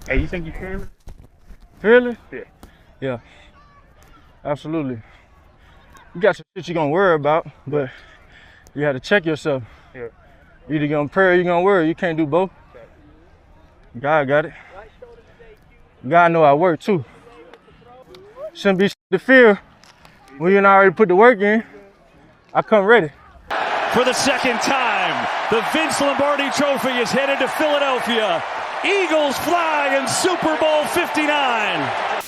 Hey, you think you feel it? Really? Yeah. Yeah, absolutely. You got some shit you're gonna worry about, but you have to check yourself. Yeah. You either gonna pray or you gonna worry. You can't do both. God got it. God know I work too. Shouldn't be to fear when you already put the work in. I come ready. For the second time, the Vince Lombardi Trophy is headed to Philadelphia. Eagles fly in Super Bowl 59.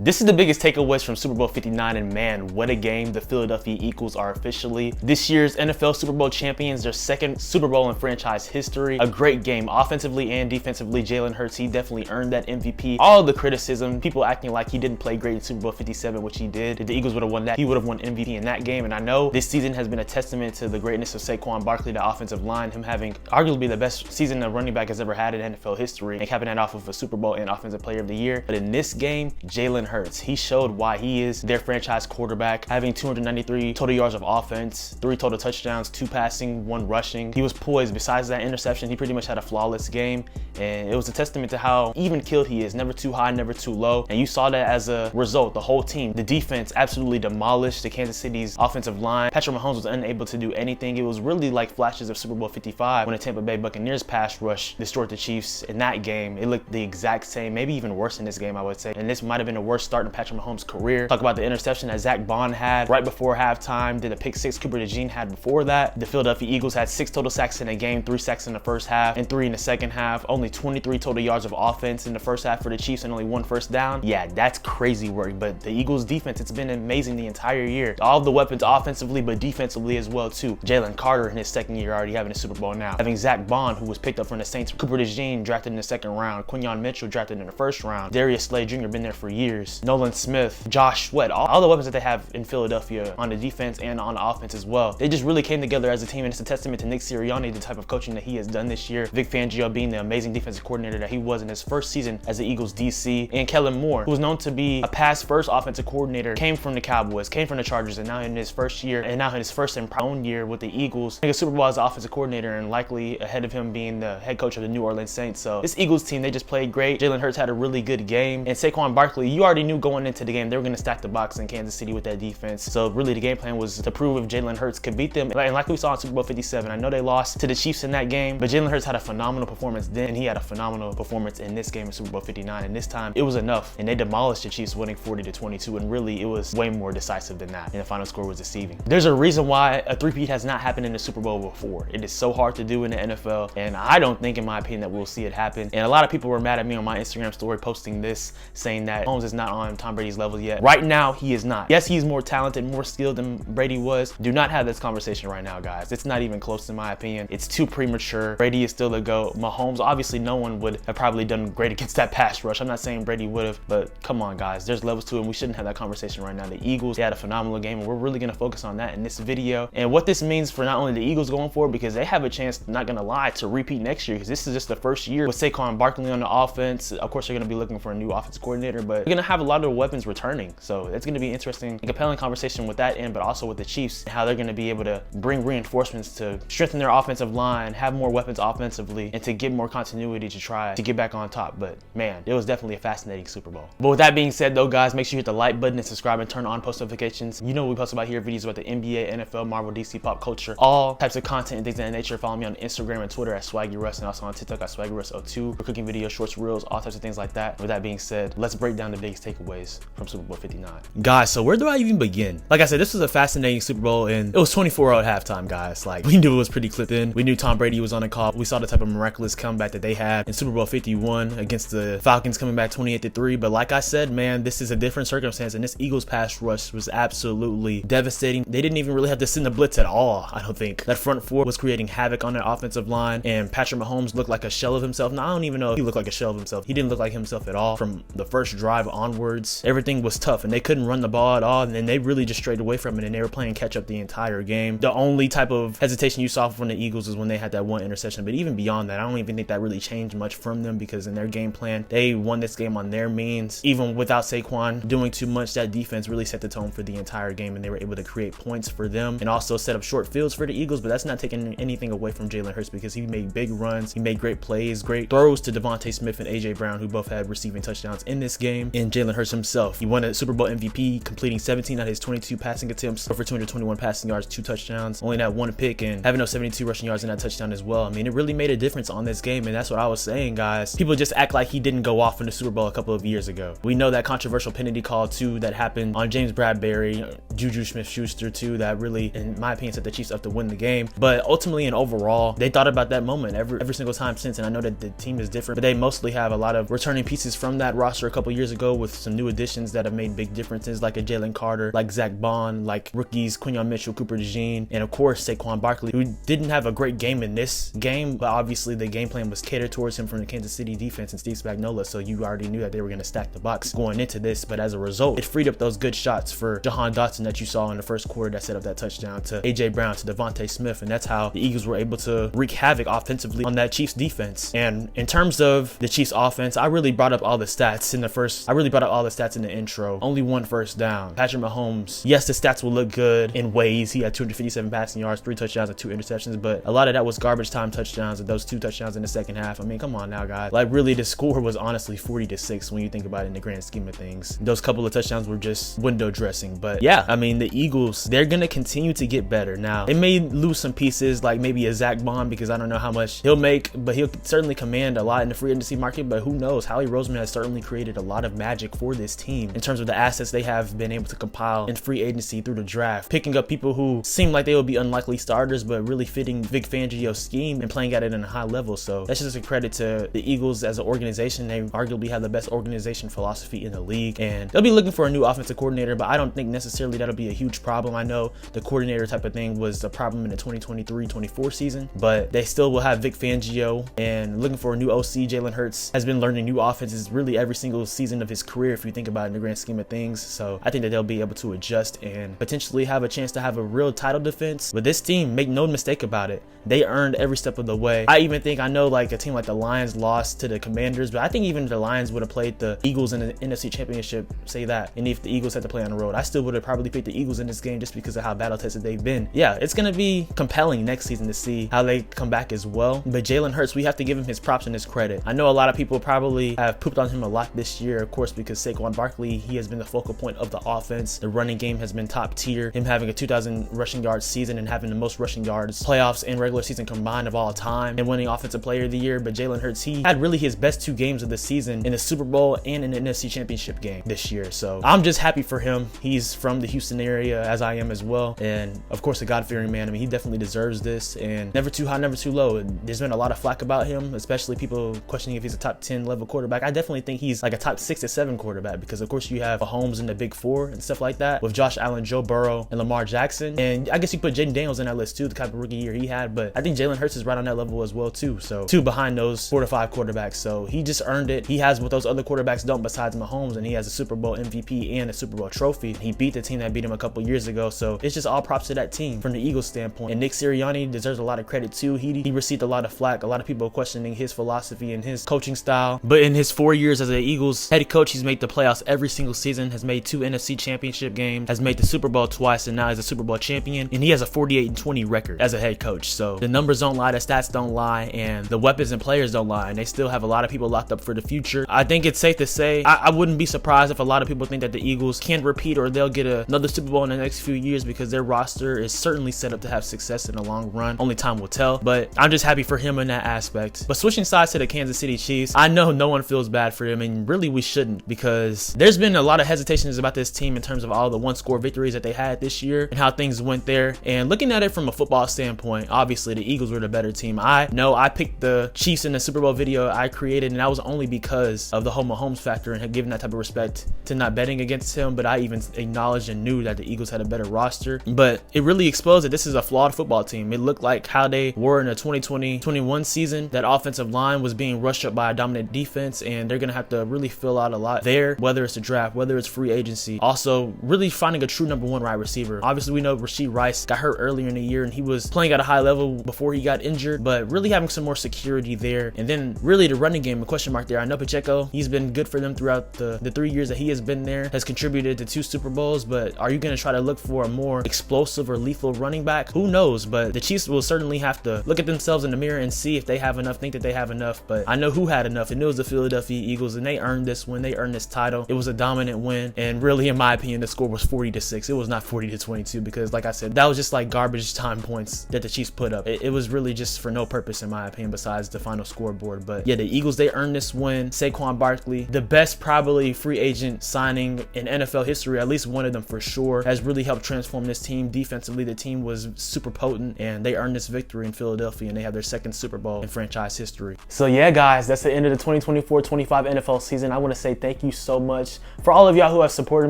This is the biggest takeaways from Super Bowl 59, and man, what a game. The Philadelphia Eagles are officially this year's NFL Super Bowl champions, their second Super Bowl in franchise history. A great game offensively and defensively. Jalen Hurts, he definitely earned that MVP. All the criticism, people acting like he didn't play great in Super Bowl 57, which he did. If the Eagles would have won that, he would have won MVP in that game. And I know this season has been a testament to the greatness of Saquon Barkley, the offensive line, him having arguably the best season a running back has ever had in NFL history, and capping that off with a Super Bowl and Offensive Player of the Year. But in this game, Jalen Hurts, he showed why he is their franchise quarterback, having 293 total yards of offense, 3 total touchdowns, 2 passing, 1 rushing. He was poised. Besides that interception, he pretty much had a flawless game, and it was a testament to how even-keeled he is, never too high, never too low. And you saw that as a result. The whole team, the defense absolutely demolished the Kansas City's offensive line. Patrick Mahomes was unable to do anything. It was really like flashes of Super Bowl 55 when the Tampa Bay Buccaneers pass rush destroyed the Chiefs in that game. It looked the exact same, maybe even worse in this game, I would say. And this might have been the worst start in Patrick Mahomes' career. Talk about the interception that Zach Bond had right before halftime, then the pick 6 Cooper DeJean had before that. The Philadelphia Eagles had 6 total sacks in a game, 3 sacks in the first half and 3 in the second half. Only 23 total yards of offense in the first half for the Chiefs and only 1 first down. Yeah, that's crazy work. But the Eagles defense, it's been amazing the entire year. All of the weapons offensively, but defensively as well too. Jalen Carter in his second year already having a Super Bowl now. Having Zach Bond, who was picked up from the Saints, Cooper DeJean drafted in the second round, Quinyon Mitchell drafted in the first round, Darius Slay Jr. been there for years, Nolan Smith, Josh Sweat, all the weapons that they have in Philadelphia on the defense and on the offense as well. They just really came together as a team, and it's a testament to Nick Sirianni, the type of coaching that he has done this year. Vic Fangio being the amazing defensive coordinator that he was in his first season as the Eagles DC, and Kellen Moore, who was known to be a pass-first offensive coordinator, came from the Cowboys, came from the Chargers, and now in his first year, and now in his first and own year with the Eagles, I think a Super Bowl as an offensive coordinator, and likely ahead of him being the head coach of the New Orleans Saints. So this Eagles team, they just played great. Jalen Hurts had a really good game, and Saquon Barkley, you already knew going into the game they were going to stack the box in Kansas City with that defense. So really the game plan was to prove if Jalen Hurts could beat them. And like we saw in Super Bowl 57, I know they lost to the Chiefs in that game, but Jalen Hurts had a phenomenal performance then, and he had a phenomenal performance in this game in Super Bowl 59. And this time it was enough, and they demolished the Chiefs, winning 40-22. And really it was way more decisive than that, and the final score was deceiving. There's a reason why a three-peat has not happened in the Super Bowl before. It is so hard to do in the NFL, and I don't think, in my opinion, that we'll see it happen. And a lot of people were mad at me on my Instagram story posting this, saying that Mahomes is not on Tom Brady's level yet. Right now he is not. Yes, he's more talented, more skilled than Brady was. Do not have this conversation right now, guys. It's not even close, in my opinion. It's too premature. Brady is still the GOAT. Mahomes, obviously no one would have probably done great against that pass rush. I'm not saying Brady would have, but come on, guys. There's levels to it, and we shouldn't have that conversation right now. The Eagles, they had a phenomenal game, and we're really going to focus on that in this video. And what this means for not only the Eagles going forward, because they have a chance, not going to lie, to repeat next year, because this is just the first year with Saquon Barkley on the offense. Of course, they're going to be looking for a new offensive coordinator, but they're going to have a lot of weapons returning. So it's going to be an interesting and compelling conversation with that end, but also with the Chiefs, and how they're going to be able to bring reinforcements to strengthen their offensive line, have more weapons offensively, and to get more continuity to try to get back on top. But man, it was definitely a fascinating Super Bowl. But with that being said though, guys, make sure you hit the like button and subscribe and turn on post notifications. You know what we post about here, videos about the NBA, NFL, Marvel, DC, pop culture, all types of content and things of that nature. Follow me on Instagram and Twitter at SwaggyRuss, and also on TikTok at SwaggyRuss02 for cooking videos, shorts, reels, all types of things like that. With that being said, let's break down the biggest takeaways from Super Bowl 59. Guys, so where do I even begin? Like I said, this was a fascinating Super Bowl, and it was 24-0 at halftime, guys. Like, we knew it was pretty clipped in. We knew Tom Brady was on the call. We saw the type of miraculous comeback that they had in Super Bowl 51 against the Falcons, coming back 28-3. But like I said, man, this is a different circumstance, and this Eagles pass rush was absolutely devastating. They didn't even really have to send the blitz at all, I don't think. That front four was creating havoc on their offensive line, and Patrick Mahomes looked like a shell of himself. Now, I don't even know if he looked like a shell of himself. He didn't look like himself at all from the first drive onward. downwards. Everything was tough and they couldn't run the ball at all, and then they really just strayed away from it and they were playing catch up the entire game. The only type of hesitation you saw from the Eagles is when they had that one interception, but even beyond that, I don't even think that really changed much from them, because in their game plan, they won this game on their means. Even without Saquon doing too much, that defense really set the tone for the entire game, and they were able to create points for them and also set up short fields for the Eagles. But that's not taking anything away from Jalen Hurts, because he made big runs, he made great plays, great throws to Devontae Smith and AJ Brown, who both had receiving touchdowns in this game. And Jalen Hurts himself, he won a Super Bowl MVP, completing 17 out of his 22 passing attempts, over 221 passing yards, 2 touchdowns, only that 1 pick, and having those 72 rushing yards in that touchdown as well. I mean, it really made a difference on this game, and that's what I was saying, guys. People just act like he didn't go off in the Super Bowl a couple of years ago. We know that controversial penalty call too that happened on James Bradbury, Juju Smith-Schuster too, that really, in my opinion, set the Chiefs up to win the game. But ultimately and overall, they thought about that moment every single time since, and I know that the team is different, but they mostly have a lot of returning pieces from that roster a couple years ago, with some new additions that have made big differences, like a Jalen Carter, like Zach Bond, like rookies Quinyon Mitchell, Cooper DeJean, and of course Saquon Barkley, who didn't have a great game in this game, but obviously the game plan was catered towards him from the Kansas City defense and Steve Spagnuolo, so you already knew that they were going to stack the box going into this. But as a result, it freed up those good shots for Jahan Dotson that you saw in the first quarter that set up that touchdown, to AJ Brown, to Devontae Smith, and that's how the Eagles were able to wreak havoc offensively on that Chiefs defense. And in terms of the Chiefs offense, I really brought up all the stats in the intro. Only 1 first down. Patrick Mahomes, yes, the stats will look good in ways. He had 257 passing yards, 3 touchdowns and 2 interceptions, but a lot of that was garbage time touchdowns, and those 2 touchdowns in the second half. I mean, come on now, guys. Like, really, the score was honestly 40-6 when you think about it in the grand scheme of things. Those couple of touchdowns were just window dressing. But yeah, I mean, the Eagles, they're gonna continue to get better. Now, they may lose some pieces, like maybe a Zach Bond, because I don't know how much he'll make, but he'll certainly command a lot in the free agency market. But who knows? Howie Roseman has certainly created a lot of magic for this team in terms of the assets they have been able to compile in free agency through the draft, picking up people who seem like they will be unlikely starters, but really fitting Vic Fangio's scheme and playing at it in a high level. So that's just a credit to the Eagles as an organization. They arguably have the best organization philosophy in the league, and they'll be looking for a new offensive coordinator, but I don't think necessarily that'll be a huge problem. I know the coordinator type of thing was a problem in the 2023-24 season, but they still will have Vic Fangio, and looking for a new OC. Jalen Hurts has been learning new offenses really every single season of his career, if you think about it in the grand scheme of things. So I think that they'll be able to adjust and potentially have a chance to have a real title defense. But this team, make no mistake about it, they earned every step of the way. I know like a team like the Lions lost to the Commanders, but I think even if the Lions would have played the Eagles in the NFC Championship, say that, and if the Eagles had to play on the road, I still would have probably picked the Eagles in this game just because of how battle tested they've been. Yeah, it's gonna be compelling next season to see how they come back as well. But Jalen Hurts, we have to give him his props and his credit. I know a lot of people probably have pooped on him a lot this year, of course, because Saquon Barkley, he has been the focal point of the offense. The running game has been top tier. Him having a 2,000 rushing yards season and having the most rushing yards playoffs and regular season combined of all time, and winning Offensive Player of the Year. But Jalen Hurts, he had really his best 2 games of the season in the Super Bowl and in the NFC Championship game this year. So I'm just happy for him. He's from the Houston area, as I am as well, and of course a God-fearing man. I mean, he definitely deserves this, and never too high, never too low. There's been a lot of flack about him, especially people questioning if he's a top 10 level quarterback. I definitely think he's like a top 6 to 7 quarterback, because of course you have Mahomes in the big 4 and stuff like that, with Josh Allen, Joe Burrow, and Lamar Jackson. And I guess you put Jaden Daniels in that list too, the type of rookie year he had, but I think Jalen Hurts is right on that level as well too. So 2 behind those 4 to 5 quarterbacks. So he just earned it. He has what those other quarterbacks don't besides Mahomes, and he has a Super Bowl MVP and a Super Bowl trophy. He beat the team that beat him a couple years ago. So it's just all props to that team from the Eagles standpoint. And Nick Sirianni deserves a lot of credit too. He received a lot of flack, a lot of people questioning his philosophy and his coaching style. But in his 4 years as an Eagles head coach, he's made the playoffs every single season, has made 2 NFC Championship games, has made the Super Bowl twice, and now he's a Super Bowl champion. And he has a 48-20 record as a head coach. So the numbers don't lie, the stats don't lie, and the weapons and players don't lie. And they still have a lot of people locked up for the future. I think it's safe to say, I wouldn't be surprised if a lot of people think that the Eagles can repeat or they'll get another Super Bowl in the next few years, because their roster is certainly set up to have success in the long run. Only time will tell, but I'm just happy for him in that aspect. But switching sides to the Kansas City Chiefs, I know no one feels bad for them, and really we shouldn't, because there's been a lot of hesitations about this team in terms of all the one-score victories that they had this year and how things went there. And looking at it from a football standpoint, obviously the Eagles were the better team. I know I picked the Chiefs in the Super Bowl video I created, and that was only because of the whole Mahomes factor and had given that type of respect to not betting against him. But I even acknowledged and knew that the Eagles had a better roster. But it really exposed that this is a flawed football team. It looked like how they were in the 2020-21 season. That offensive line was being rushed up by a dominant defense, and they're going to have to really fill out a lot spot there, whether it's the draft, whether it's free agency. Also, really finding a true number one wide receiver. Obviously, we know Rashee Rice got hurt earlier in the year and he was playing at a high level before he got injured, but really having some more security there. And then really the running game, a question mark there. I know Pacheco, he's been good for them throughout the 3 years that he has been there, has contributed to 2 Super Bowls, but are you going to try to look for a more explosive or lethal running back? Who knows? But the Chiefs will certainly have to look at themselves in the mirror and see if they have enough, think that they have enough. But I know who had enough, and it was the Philadelphia Eagles, and they earned this win. They earned this title. It was a dominant win, and really, in my opinion, the score was 40-6. It was not 40-22 because, like I said, that was just like garbage time points that the Chiefs put up. It was really just for no purpose, in my opinion, besides the final scoreboard. But yeah, the Eagles, they earned this win. Saquon Barkley, the best probably free agent signing in NFL history, at least one of them for sure, has really helped transform this team. Defensively, the team was super potent, and they earned this victory in Philadelphia, and they have their second Super Bowl in franchise history. So yeah, guys, that's the end of the 2024-25 NFL season. I want to say thank you so much for all of y'all who have supported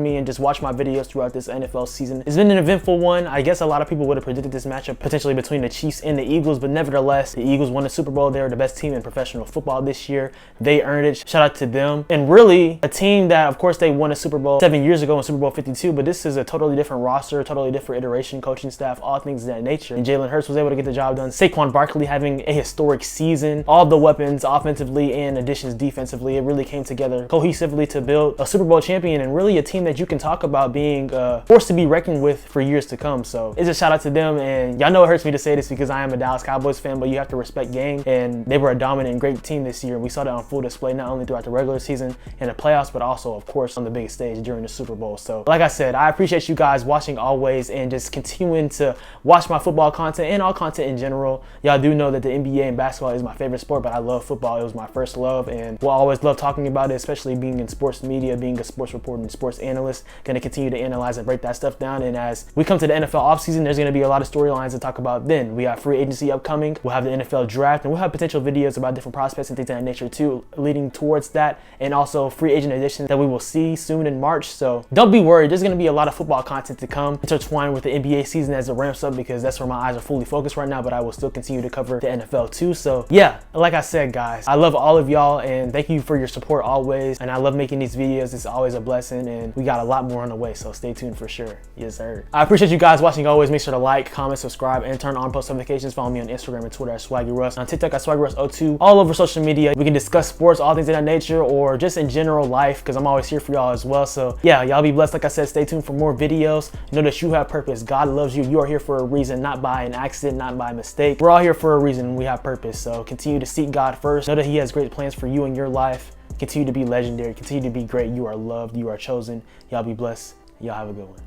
me and just watched my videos throughout this NFL season. It's been an eventful one. I guess a lot of people would have predicted this matchup potentially between the Chiefs and the Eagles, but nevertheless, the Eagles won the Super Bowl. They're the best team in professional football this year. They earned it. Shout out to them. And really, a team that, of course, they won a Super Bowl 7 years ago in Super Bowl 52, but this is a totally different roster, totally different iteration, coaching staff, all things of that nature. And Jalen Hurts was able to get the job done. Saquon Barkley having a historic season. All the weapons offensively and additions defensively, it really came together cohesively to build a Super Bowl champion and really a team that you can talk about being forced to be reckoned with for years to come. So it's a shout out to them. And y'all know it hurts me to say this because I am a Dallas Cowboys fan, but you have to respect game. And they were a dominant and great team this year. We saw that on full display, not only throughout the regular season and the playoffs, but also, of course, on the biggest stage during the Super Bowl. So like I said, I appreciate you guys watching always and just continuing to watch my football content and all content in general. Y'all do know that the NBA and basketball is my favorite sport, but I love football. It was my first love, and will always love talking about it, especially being in sports media, being a sports reporter and sports analyst. Going to continue to analyze and break that stuff down. And as we come to the NFL offseason, there's going to be a lot of storylines to talk about then. We have free agency upcoming. We'll have the NFL draft, and we'll have potential videos about different prospects and things of that nature too, leading towards that, and also free agent additions that we will see soon in March. So don't be worried. There's going to be a lot of football content to come, intertwined with the NBA season as it ramps up, because that's where my eyes are fully focused right now, but I will still continue to cover the NFL too. So yeah, like I said, guys, I love all of y'all, and thank you for your support always. And I love making these videos. It's always a blessing, and we got a lot more on the way, so stay tuned for sure. Yes, sir. I appreciate you guys watching always. Make sure to like, comment, subscribe, and turn on post notifications. Follow me on Instagram and Twitter at SwaggyRuss, on TikTok at SwaggyRuss02, all over social media. We can discuss sports, all things of that nature, or just in general life, because I'm always here for y'all as well. So yeah, y'all be blessed. Like I said, stay tuned for more videos. Know that you have purpose. God loves you. You are here for a reason, not by an accident, not by mistake. We're all here for a reason. We have purpose. So continue to seek God first. Know that He has great plans for you and your life. Continue to be legendary. Continue to be great. You are loved. You are chosen. Y'all be blessed. Y'all have a good one.